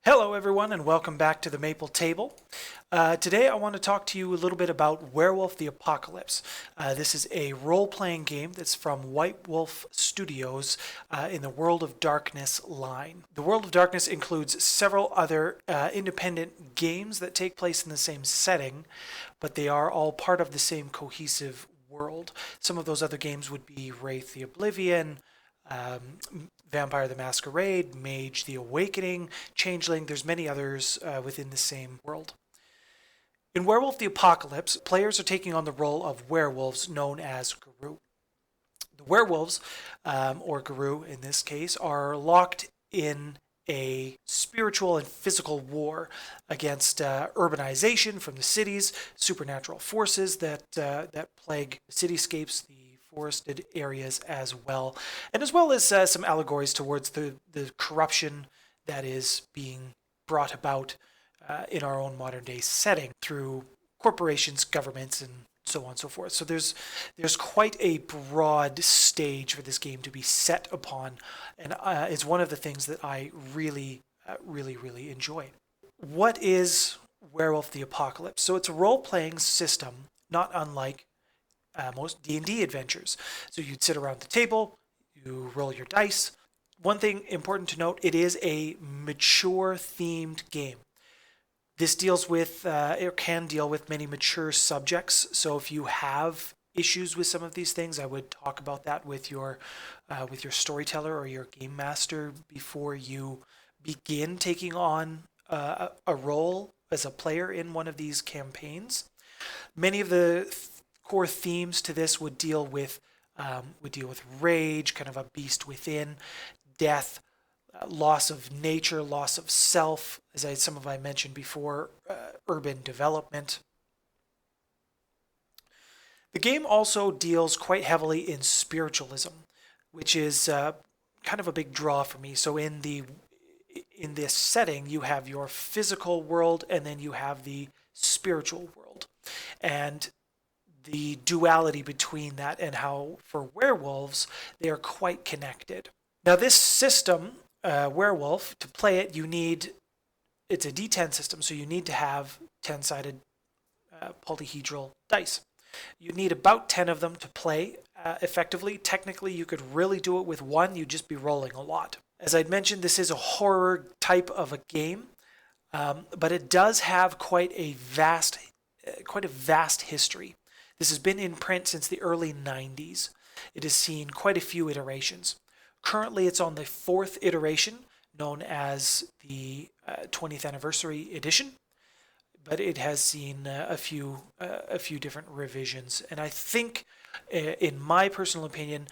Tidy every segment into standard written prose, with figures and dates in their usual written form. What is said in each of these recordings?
Hello everyone and welcome back to the Maple Table. Today I want to talk to you a little bit about Werewolf the Apocalypse. This is a role-playing game that's from White Wolf Studios in the World of Darkness line. The World of Darkness includes several other independent games that take place in the same setting, but they are all part of the same cohesive world. Some of those other games would be Wraith the Oblivion, Vampire the Masquerade, Mage the Awakening, Changeling. There's many others within the same world. In Werewolf the Apocalypse, players are taking on the role of werewolves known as Garou. The werewolves, or Garou in this case, are locked in a spiritual and physical war against urbanization from the cities, supernatural forces that plague the cityscapes, the forested areas as well as some allegories towards the corruption that is being brought about in our own modern day setting through corporations, governments, and so on and so forth. So there's quite a broad stage for this game to be set upon, and it's one of the things that I really enjoy. What is Werewolf the Apocalypse? So it's a role-playing system, not unlike most D&D adventures. So you'd sit around the table, you roll your dice. One thing important to note, it is a mature themed game. This deals with, it can deal with many mature subjects. So if you have issues with some of these things, I would talk about that with your storyteller or your game master before you begin taking on a role as a player in one of these campaigns. Many of the core themes to this would deal with rage, kind of a beast within, death, loss of nature, loss of self, as I mentioned before, urban development. The game also deals quite heavily in spiritualism, which is kind of a big draw for me. So in this setting, you have your physical world, and then you have the spiritual world, and the duality between that, and how for werewolves they are quite connected. Now this system, Werewolf, to play it, it's a D10 system, so you need to have 10-sided polyhedral dice. You need about 10 of them to play effectively. Technically, you could really do it with one. You'd just be rolling a lot. As I'd mentioned, this is a horror type of a game, but it does have quite a vast history. This has been in print since the early 90s. It has seen quite a few iterations. Currently, it's on the 4th iteration, known as the 20th Anniversary Edition, but it has seen a few different revisions. And I think, in my personal opinion,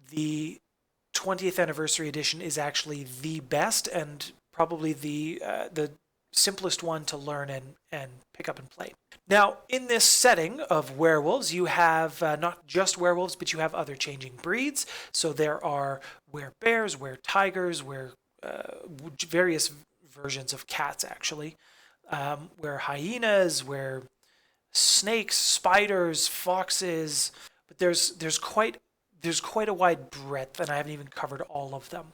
the 20th Anniversary Edition is actually the best and probably the simplest one to learn and pick up and play. Now, in this setting of werewolves, you have not just werewolves, but you have other changing breeds. So there are werebears, were-tigers, various versions of cats, actually. Were-hyenas, were-snakes, spiders, foxes. But there's quite a wide breadth, and I haven't even covered all of them.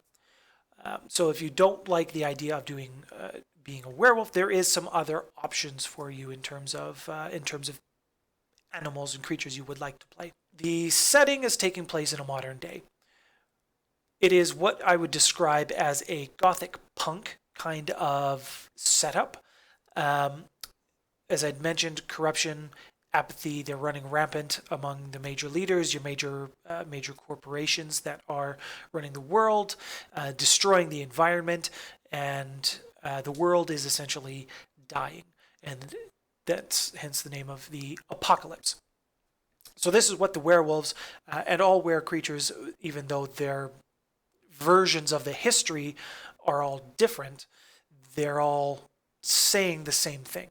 So if you don't like the idea of being a werewolf, there is some other options for you in terms of animals and creatures you would like to play. The setting is taking place in a modern day. It is what I would describe as a gothic punk kind of setup. As I'd mentioned, corruption, apathy, they're running rampant among the major leaders, your major corporations that are running the world, destroying the environment, and the world is essentially dying, and that's hence the name of the apocalypse. So this is what the werewolves and all were creatures, even though their versions of the history are all different, they're all saying the same thing.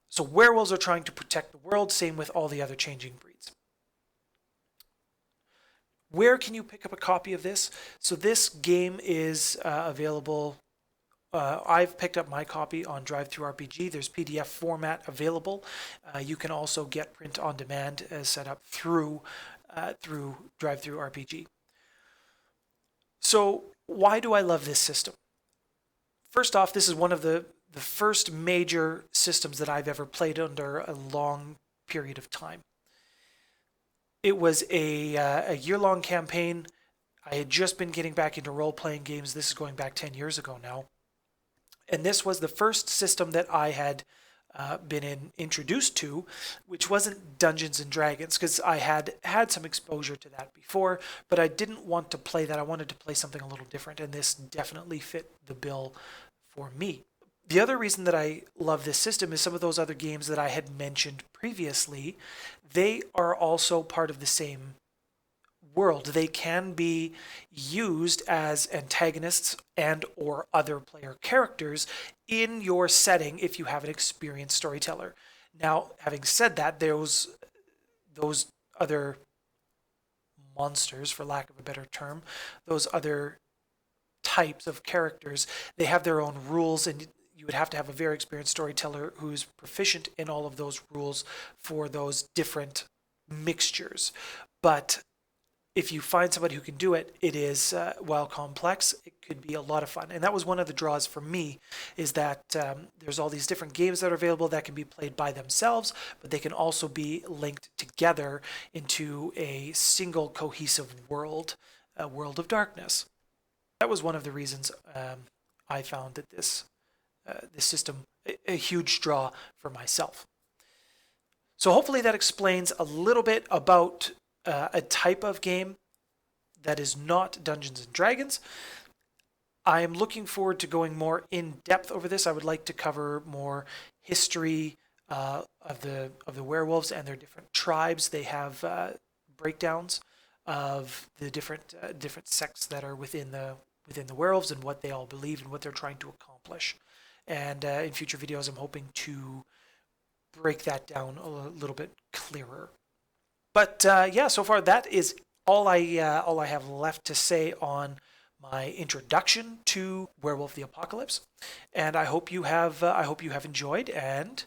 So werewolves are trying to protect the world, same with all the other changing breeds. Where can you pick up a copy of this? So this game is available. I've picked up my copy on Thru RPG. There's PDF format available. You can also get print on demand as set up through Thru RPG. So why do I love this system? first off, this is one of the first major systems that I've ever played under a long period of time. It was a year-long campaign. I had just been getting back into role-playing games. This is going back 10 years ago now. And this was the first system that I had been introduced to, which wasn't Dungeons and Dragons, because I had had some exposure to that before, but I didn't want to play that. I wanted to play something a little different, and this definitely fit the bill for me. The other reason that I love this system is some of those other games that I had mentioned previously. They are also part of the same world. They can be used as antagonists and or other player characters in your setting if you have an experienced storyteller. Now, having said that, those other monsters, for lack of a better term, those other types of characters, they have their own rules, and you would have to have a very experienced storyteller who's proficient in all of those rules for those different mixtures. But if you find somebody who can do it, it is, while complex, it could be a lot of fun. And that was one of the draws for me, is that there's all these different games that are available that can be played by themselves, but they can also be linked together into a single cohesive world, a world of darkness. That was one of the reasons I found that this system a huge draw for myself. So hopefully that explains a little bit about a type of game that is not Dungeons and Dragons. I am looking forward to going more in depth over this. I would like to cover more history of the werewolves and their different tribes. They have breakdowns of the different sects that are within the werewolves and what they all believe and what they're trying to accomplish. And in future videos, I'm hoping to break that down a little bit clearer. But yeah, so far that is all I have left to say on my introduction to Werewolf the Apocalypse, and I hope you have enjoyed, and